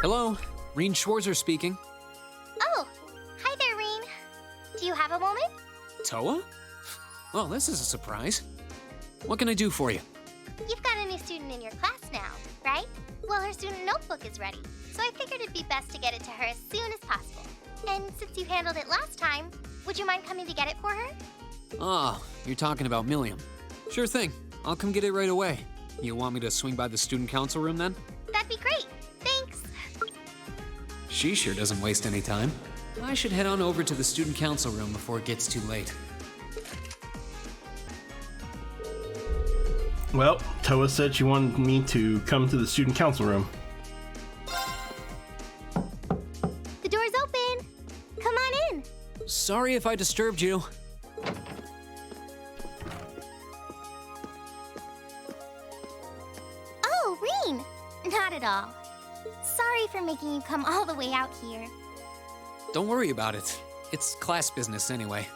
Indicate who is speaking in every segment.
Speaker 1: Hello, Reen Schwarzer speaking.
Speaker 2: Oh, hi there, Reen. Do you have a moment?
Speaker 1: Toa? Well, this is a surprise. What can I do for you?
Speaker 2: You've got a new student in your class now, right? Well, her student notebook is ready, so I figured it'd be best to get it to her as soon as possible. And since you handled it last time, would you mind coming to get it for her?
Speaker 1: Ah, you're talking about Millium. Sure thing, I'll come get it right away. You want me to swing by the student council room then?
Speaker 2: That'd be great. Thanks.
Speaker 1: She sure doesn't waste any time. I should head on over to the student council room before it gets too late.
Speaker 3: Well, Toa said she wanted me to come to the student council room.
Speaker 2: The door's open. Come on in.
Speaker 1: Sorry if I disturbed you.
Speaker 2: Oh, Reen. Not at all. Sorry for making you come all the way out here.
Speaker 1: Don't worry about it. It's class business anyway.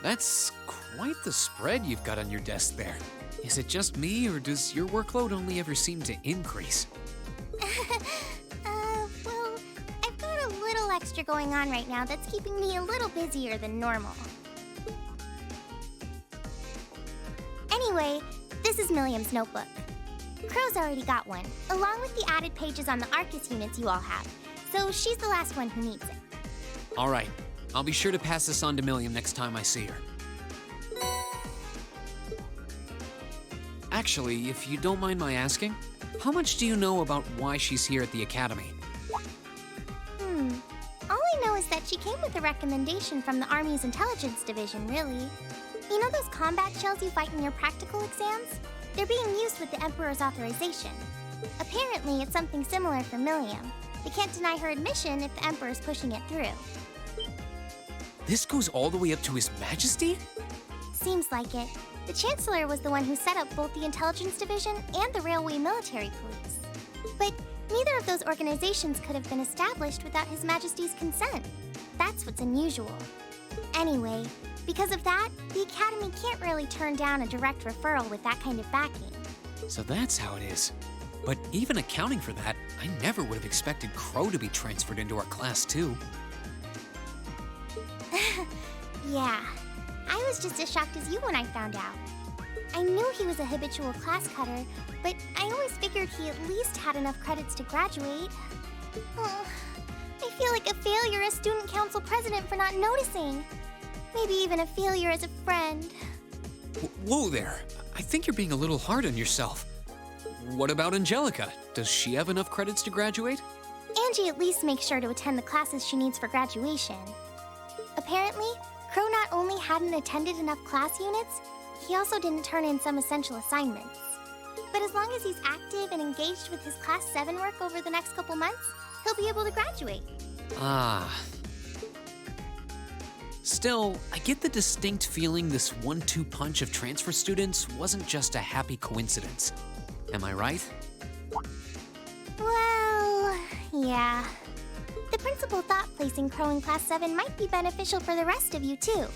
Speaker 1: That's quite the spread you've got on your desk there. Is it just me, or does your workload only ever seem to increase?
Speaker 2: Well, I've got a little extra going on right now that's keeping me a little busier than normal. Anyway, this is Millium's notebook. Crow's already got one, along with the added pages on the Arcus units you all have, so she's the last one who needs it.
Speaker 1: All right, I'll be sure to pass this on to Millium next time I see her. Actually, if you don't mind my asking, how much do you know about why she's here at the Academy?
Speaker 2: All I know is that she came with a recommendation from the Army's Intelligence Division, really. You know those combat shells you fight in your practical exams? They're being used with the Emperor's authorization. Apparently, it's something similar for Millium. They can't deny her admission if the Emperor's pushing it through.
Speaker 1: This goes all the way up to His Majesty?
Speaker 2: Seems like it. The Chancellor was the one who set up both the Intelligence Division and the Railway Military Police. But neither of those organizations could have been established without His Majesty's consent. That's what's unusual. Anyway, because of that, the Academy can't really turn down a direct referral with that kind of backing.
Speaker 1: So that's how it is. But even accounting for that, I never would have expected Crow to be transferred into our class too.
Speaker 2: Yeah, I was just as shocked as you when I found out. I knew he was a habitual class cutter, but I always figured he at least had enough credits to graduate. Oh, I feel like a failure as student council president for not noticing. Maybe even a failure as a friend.
Speaker 1: Whoa there, I think you're being a little hard on yourself. What about Angelica? Does she have enough credits to graduate?
Speaker 2: Angie at least makes sure to attend the classes she needs for graduation. Apparently, Crow not only hadn't attended enough class units, he also didn't turn in some essential assignments. But as long as he's active and engaged with his Class 7 work over the next couple months, he'll be able to graduate.
Speaker 1: Ah. Still, I get the distinct feeling this 1-2 punch of transfer students wasn't just a happy coincidence. Am I right?
Speaker 2: Well, yeah. The principal thought placing Crow in Class 7 might be beneficial for the rest of you, too.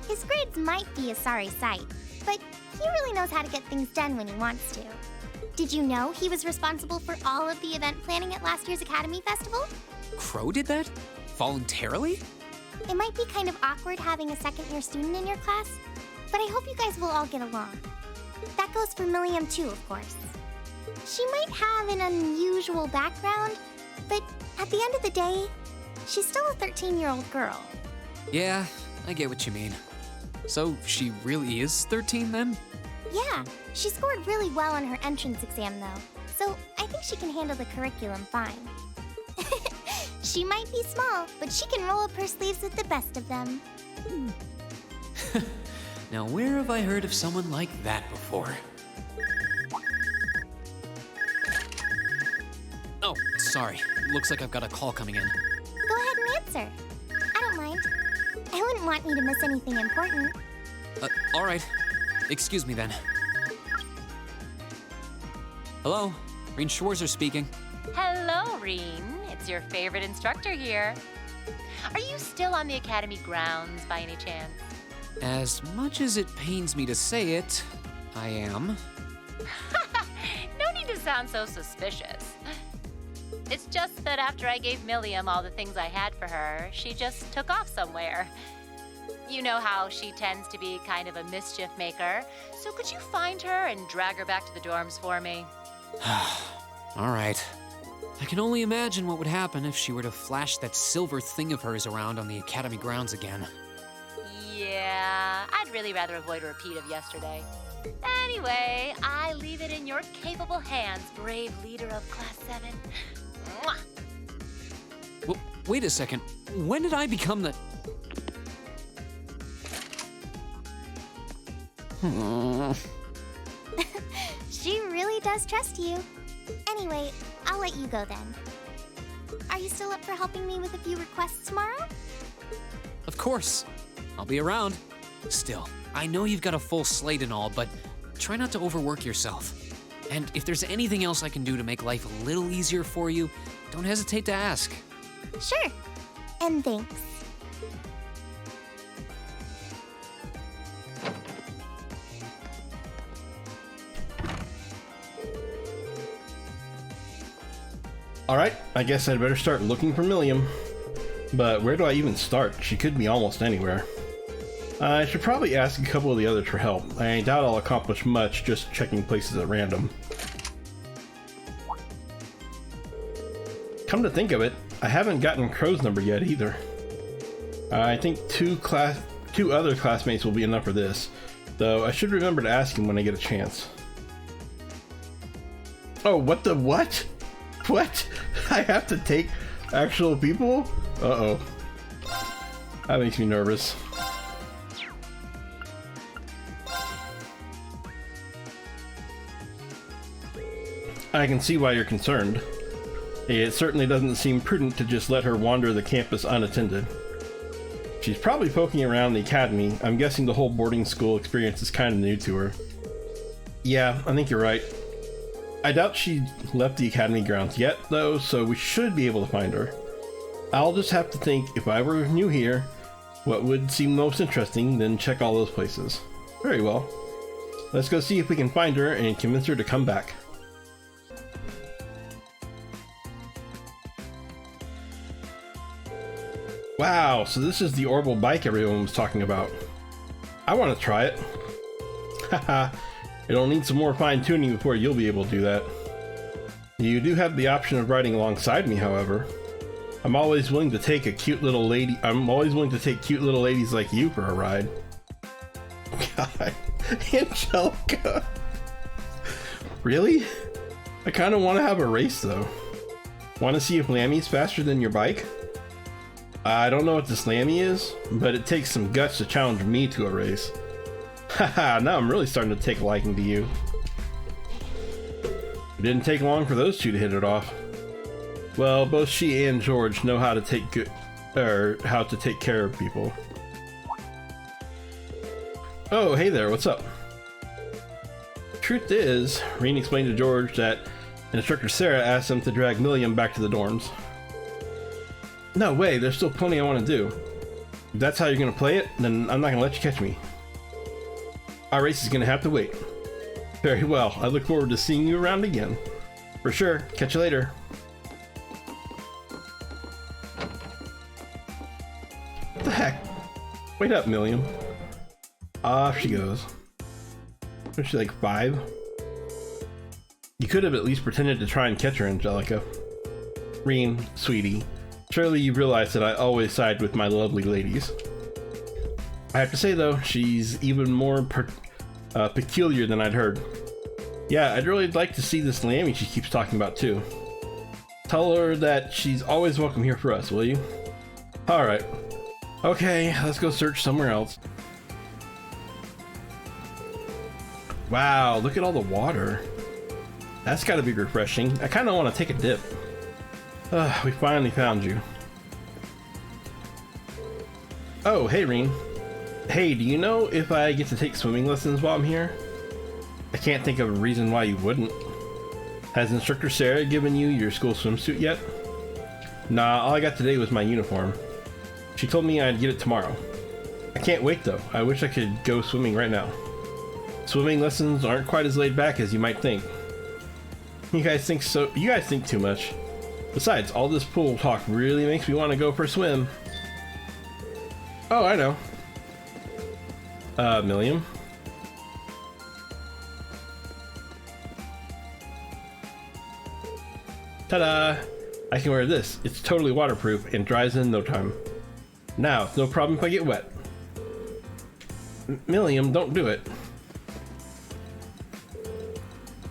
Speaker 2: His grades might be a sorry sight, but he really knows how to get things done when he wants to. Did you know he was responsible for all of the event planning at last year's Academy Festival?
Speaker 1: Crow did that? Voluntarily?
Speaker 2: It might be kind of awkward having a second-year student in your class, but I hope you guys will all get along. That goes for Millium, too, of course. She might have an unusual background, but at the end of the day, she's still a 13-year-old girl.
Speaker 1: Yeah, I get what you mean. So she really is 13 then?
Speaker 2: Yeah, she scored really well on her entrance exam, though, so I think she can handle the curriculum fine. She might be small, but she can roll up her sleeves with the best of them.
Speaker 1: Now where have I heard of someone like that before? Oh, sorry. Looks like I've got a call coming in.
Speaker 2: Go ahead and answer. I don't mind. I wouldn't want you to miss anything important.
Speaker 1: All right. Excuse me then. Hello, Reen Schwarzer speaking.
Speaker 4: Hello, Reen. It's your favorite instructor here. Are you still on the Academy grounds by any chance?
Speaker 1: As much as it pains me to say it, I am.
Speaker 4: No need to sound so suspicious. It's just that after I gave Millium all the things I had for her, she just took off somewhere. You know how she tends to be kind of a mischief maker, so could you find her and drag her back to the dorms for me?
Speaker 1: All right. I can only imagine what would happen if she were to flash that silver thing of hers around on the Academy grounds again.
Speaker 4: Yeah, I'd really rather avoid a repeat of yesterday. Anyway, I leave it in your capable hands, brave leader of Class 7. Mwah!
Speaker 1: Well, wait a second. When did I become the...
Speaker 2: She really does trust you. Anyway, I'll let you go then. Are you still up for helping me with a few requests tomorrow?
Speaker 1: Of course. I'll be around. Still, I know you've got a full slate and all, but try not to overwork yourself. And if there's anything else I can do to make life a little easier for you, don't hesitate to ask.
Speaker 2: Sure. And thanks.
Speaker 3: Alright, I guess I'd better start looking for Millium. But where do I even start? She could be almost anywhere. I should probably ask a couple of the others for help. I doubt I'll accomplish much just checking places at random. Come to think of it, I haven't gotten Crow's number yet either. I think two other classmates will be enough for this, though I should remember to ask him when I get a chance. Oh, what the what? What? I have to take actual people? Uh-oh. That makes me nervous. I can see why you're concerned. It certainly doesn't seem prudent to just let her wander the campus unattended. She's probably poking around the academy. I'm guessing the whole boarding school experience is kind of new to her. Yeah, I think you're right. I doubt she left the academy grounds yet, though, so we should be able to find her. I'll just have to think, if I were new here, what would seem most interesting, then check all those places. Very well. Let's go see if we can find her and convince her to come back. Wow, so this is the orbital bike everyone was talking about. I want to try it. Haha, it'll need some more fine-tuning before you'll be able to do that. You do have the option of riding alongside me, however. I'm always willing to take cute little ladies like you for a ride. God, Angelica. Really? I kind of want to have a race though. Want to see if Lammy's faster than your bike? I don't know what this Lammy is, but it takes some guts to challenge me to a race. Haha, now I'm really starting to take a liking to you. It didn't take long for those two to hit it off. Well, both she and George know how to take care of people. Oh, hey there, what's up? Truth is, Reen explained to George that Instructor Sarah asked him to drag Millium back to the dorms. No way, there's still plenty I want to do. If that's how you're going to play it, then I'm not going to let you catch me. Our race is going to have to wait. Very well, I look forward to seeing you around again. For sure, catch you later. What the heck? Wait up, Millium. Off she goes. Was she like 5? You could have at least pretended to try and catch her, Angelica. Reen, sweetie. Surely you realize that I always side with my lovely ladies. I have to say though, she's even more peculiar than I'd heard. Yeah, I'd really like to see this Lammy she keeps talking about too. Tell her that she's always welcome here for us, will you? Alright. Okay, let's go search somewhere else. Wow, look at all the water. That's gotta be refreshing. I kinda wanna take a dip. We finally found you. Oh, hey Reen. Hey, do you know if I get to take swimming lessons while I'm here? I can't think of a reason why you wouldn't. Has Instructor Sarah given you your school swimsuit yet? Nah, all I got today was my uniform. She told me I'd get it tomorrow. I can't wait though. I wish I could go swimming right now. Swimming lessons aren't quite as laid back as you might think. You guys think so? You guys think too much. Besides, all this pool talk really makes me want to go for a swim. Oh, I know. Millium. Ta-da! I can wear this. It's totally waterproof and dries in no time. Now, it's no problem if I get wet. Millium, don't do it.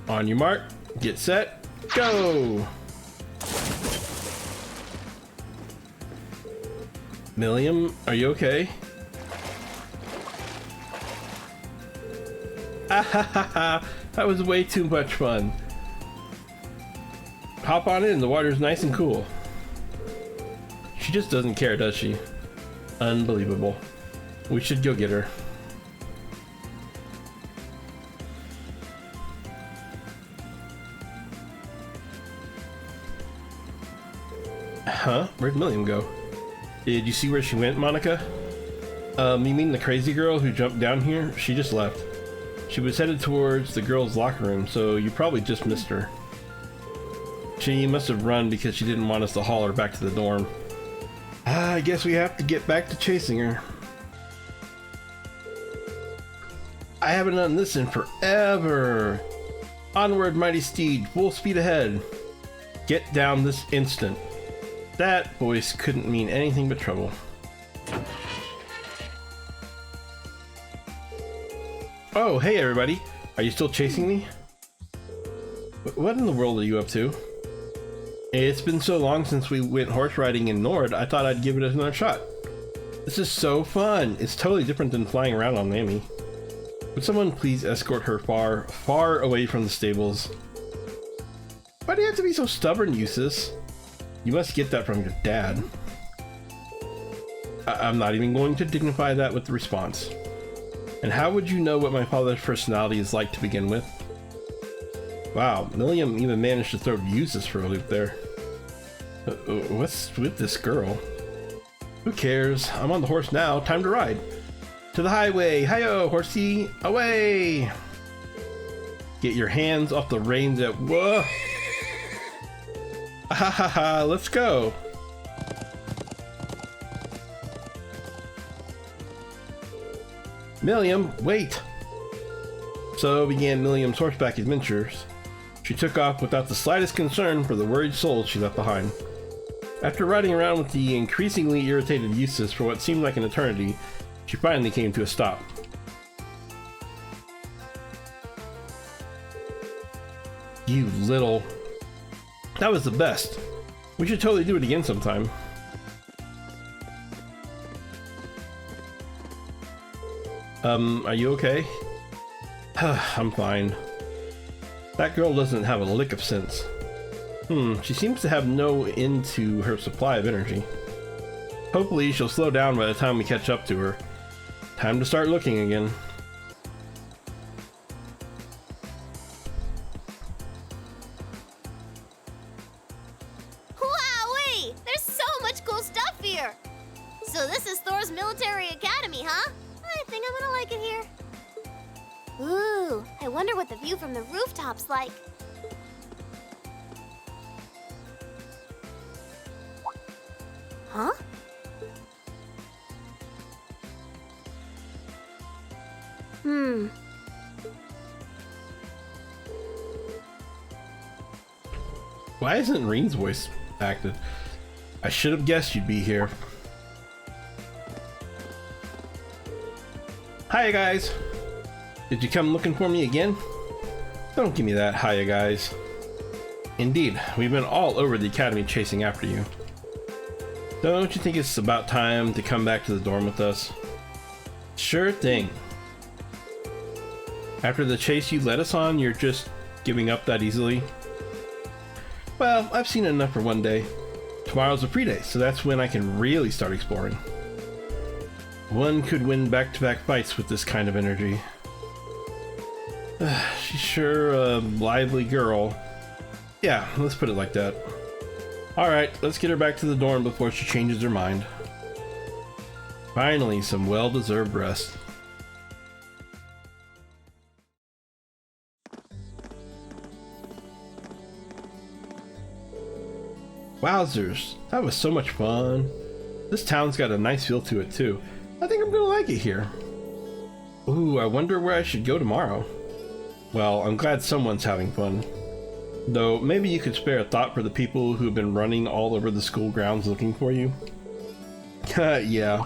Speaker 3: On your mark, get set, go! Millium, are you okay? Ah ha ha ha! That was way too much fun. Hop on in, the water's nice and cool. She just doesn't care, does she? Unbelievable. We should go get her. Huh? Where'd Millium go? Did you see where she went, Monica? You mean the crazy girl who jumped down here? She just left. She was headed towards the girls' locker room, so you probably just missed her. She must have run because she didn't want us to haul her back to the dorm. I guess we have to get back to chasing her. I haven't done this in forever. Onward, mighty steed, full speed ahead. Get down this instant. That voice couldn't mean anything but trouble. Oh, hey everybody. Are you still chasing me? What in the world are you up to? It's been so long since we went horse riding in Nord, I thought I'd give it another shot. This is so fun. It's totally different than flying around on Amy. Would someone please escort her far, far away from the stables? Why do you have to be so stubborn, Eustace? You must get that from your dad. I'm not even going to dignify that with the response. And how would you know what my father's personality is like to begin with? Wow, Millium even managed to throw Eustace for a loop there. What's with this girl? Who cares? I'm on the horse now, time to ride. To the highway, hi-yo, horsey, away! Get your hands off the reins at whoa! Ha ha ha, let's go! Millium, wait! So began Millium's horseback adventures. She took off without the slightest concern for the worried souls she left behind. After riding around with the increasingly irritated Eustace for what seemed like an eternity, she finally came to a stop. You little... That was the best. We should totally do it again sometime. Are you okay? I'm fine. That girl doesn't have a lick of sense. She seems to have no end to her supply of energy. Hopefully she'll slow down by the time we catch up to her. Time to start looking again.
Speaker 2: Wowee! There's so much cool stuff here! So this is Thor's military academy, huh? I think I'm gonna like it here. Ooh, I wonder what the view from the rooftop's like. Huh?
Speaker 3: Why isn't Reen's voice acted? I should have guessed you'd be here. Hiya guys! Did you come looking for me again? Don't give me that, hiya guys. Indeed, we've been all over the academy chasing after you. Don't you think it's about time to come back to the dorm with us? Sure thing. After the chase you led us on, you're just giving up that easily? Well, I've seen enough for one day. Tomorrow's a free day, so that's when I can really start exploring. One could win back-to-back fights with this kind of energy. She's sure a lively girl. Yeah, let's put it like that. Alright, let's get her back to the dorm before she changes her mind. Finally, some well-deserved rest. Wowzers, that was so much fun. This town's got a nice feel to it too. I think I'm gonna like it here. Ooh, I wonder where I should go tomorrow. Well, I'm glad someone's having fun. Though, maybe you could spare a thought for the people who've been running all over the school grounds looking for you. Yeah.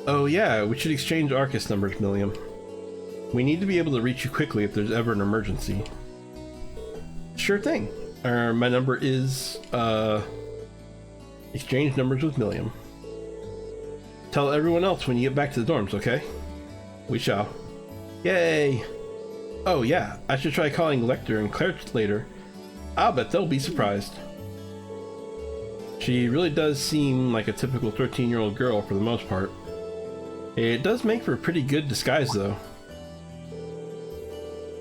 Speaker 3: Oh yeah, we should exchange Arcus numbers, Millium. We need to be able to reach you quickly if there's ever an emergency. Sure thing. My number is, exchange numbers with Millium. Tell everyone else when you get back to the dorms, okay? We shall. Yay! Oh yeah, I should try calling Lecter and Claire later. I'll bet they'll be surprised. She really does seem like a typical 13-year-old girl for the most part. It does make for a pretty good disguise though.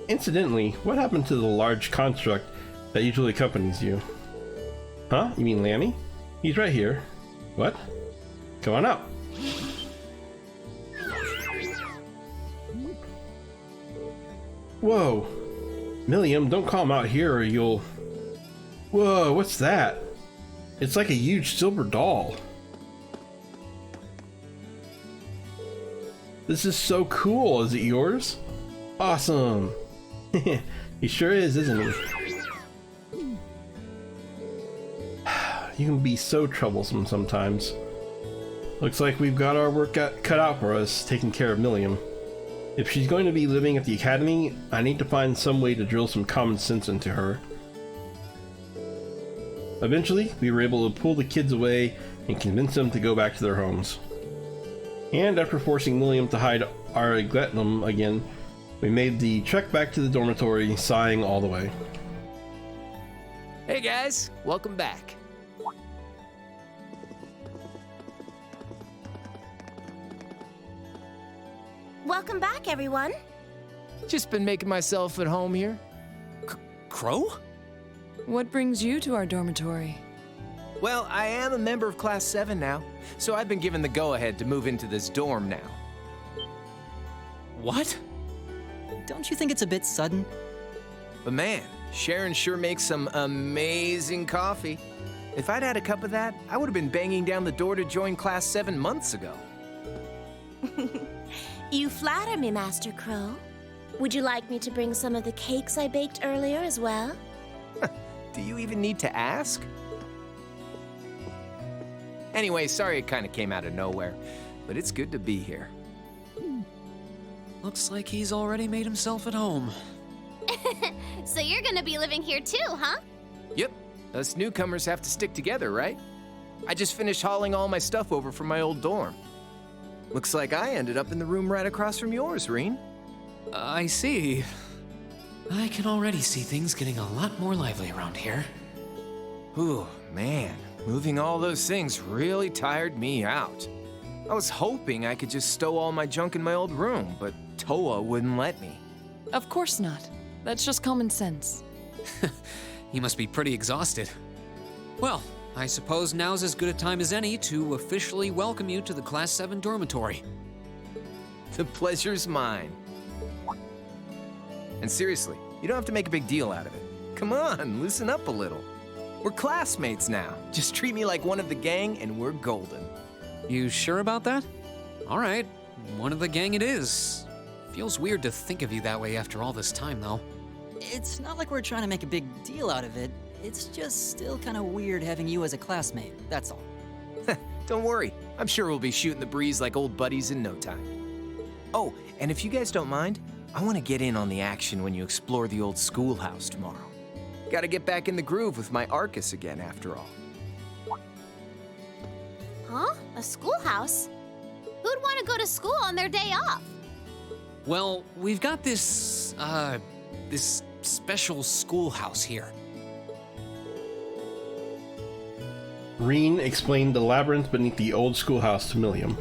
Speaker 3: Incidentally, what happened to the large construct that usually accompanies you? Huh? You mean Lammy? He's right here. What? Come on out. Whoa. Millium, don't call him out here or you'll... Whoa, what's that? It's like a huge silver doll. This is so cool. Is it yours? Awesome. He sure is, isn't he? You can be so troublesome sometimes. Looks like we've got our work cut out for us taking care of Millium. If she's going to be living at the academy, I need to find some way to drill some common sense into her. Eventually, we were able to pull the kids away and convince them to go back to their homes. And after forcing Millium to hide our Egletinum again, we made the trek back to the dormitory, sighing all the way.
Speaker 5: Hey guys, welcome back.
Speaker 6: Welcome back, everyone.
Speaker 5: Just been making myself at home here.
Speaker 1: Crow?
Speaker 7: What brings you to our dormitory?
Speaker 5: Well, I am a member of Class 7 now, so I've been given the go-ahead to move into this dorm now.
Speaker 1: What?
Speaker 8: Don't you think it's a bit sudden?
Speaker 5: But man, Sharon sure makes some amazing coffee. If I'd had a cup of that, I would have been banging down the door to join Class 7 months ago.
Speaker 6: You flatter me, Master Crow. Would you like me to bring some of the cakes I baked earlier as well?
Speaker 5: Do you even need to ask? Anyway, sorry it kind of came out of nowhere, but it's good to be here.
Speaker 1: Looks like he's already made himself at home.
Speaker 2: So you're gonna be living here too, huh?
Speaker 5: Yep, us newcomers have to stick together, right? I just finished hauling all my stuff over from my old dorm. Looks like I ended up in the room right across from yours, Reen.
Speaker 1: I see. I can already see things getting a lot more lively around here.
Speaker 5: Ooh, man, moving all those things really tired me out. I was hoping I could just stow all my junk in my old room, but Toa wouldn't let me.
Speaker 7: Of course not. That's just common sense.
Speaker 1: You must be pretty exhausted. Well, I suppose now's as good a time as any to officially welcome you to the Class 7 dormitory.
Speaker 5: The pleasure's mine. And seriously, you don't have to make a big deal out of it. Come on, loosen up a little. We're classmates now. Just treat me like one of the gang and we're golden.
Speaker 1: You sure about that? All right, one of the gang it is. Feels weird to think of you that way after all this time, though.
Speaker 8: It's not like we're trying to make a big deal out of it. It's just still kind of weird having you as a classmate, that's all.
Speaker 5: Don't worry, I'm sure we'll be shooting the breeze like old buddies in no time. Oh, and if you guys don't mind, I want to get in on the action when you explore the old schoolhouse tomorrow. Gotta get back in the groove with my Arcus again, after all.
Speaker 2: Huh? A schoolhouse? Who'd want to go to school on their day off?
Speaker 1: Well, we've got this special schoolhouse here.
Speaker 3: Reen explained the labyrinth beneath the old schoolhouse to Millium.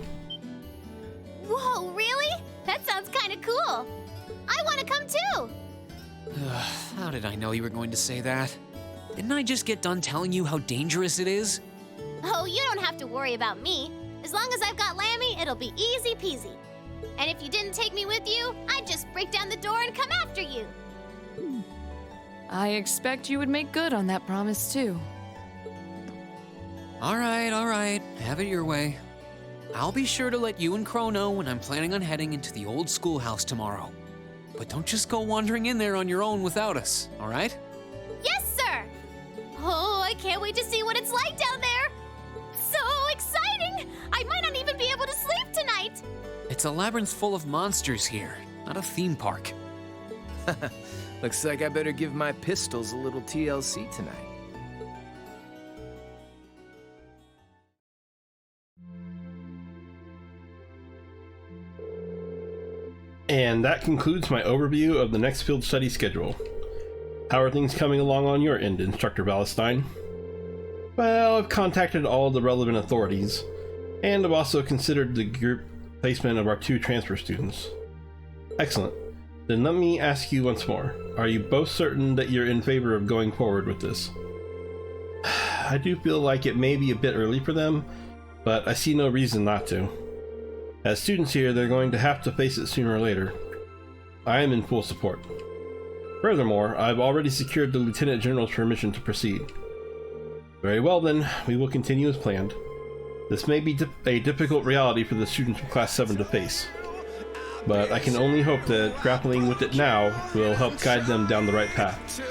Speaker 2: Whoa, really? That sounds kind of cool. I want to come too.
Speaker 1: How did I know you were going to say that? Didn't I just get done telling you how dangerous it is?
Speaker 2: Oh, you don't have to worry about me. As long as I've got Lammy, it'll be easy peasy. And if you didn't take me with you, I'd just break down the door and come after you.
Speaker 7: I expect you would make good on that promise, too.
Speaker 1: All right. Have it your way. I'll be sure to let you and Crow know when I'm planning on heading into the old schoolhouse tomorrow. But don't just go wandering in there on your own without us, all right?
Speaker 2: Yes, sir! Oh, I can't wait to see what it's like down there! So exciting! I might not even be able to sleep tonight!
Speaker 1: It's a labyrinth full of monsters here, not a theme park.
Speaker 5: Looks like I better give my pistols a little TLC tonight.
Speaker 3: And that concludes my overview of the next field study schedule. How are things coming along on your end, Instructor Valestein? Well, I've contacted all the relevant authorities, and I've also considered the group placement of our 2 transfer students. Excellent. Then let me ask you once more. Are you both certain that you're in favor of going forward with this? I do feel like it may be a bit early for them, but I see no reason not to. As students here, they're going to have to face it sooner or later. I am in full support. Furthermore, I've already secured the Lieutenant General's permission to proceed. Very well then, we will continue as planned. This may be a difficult reality for the students of Class 7 to face, but I can only hope that grappling with it now will help guide them down the right path.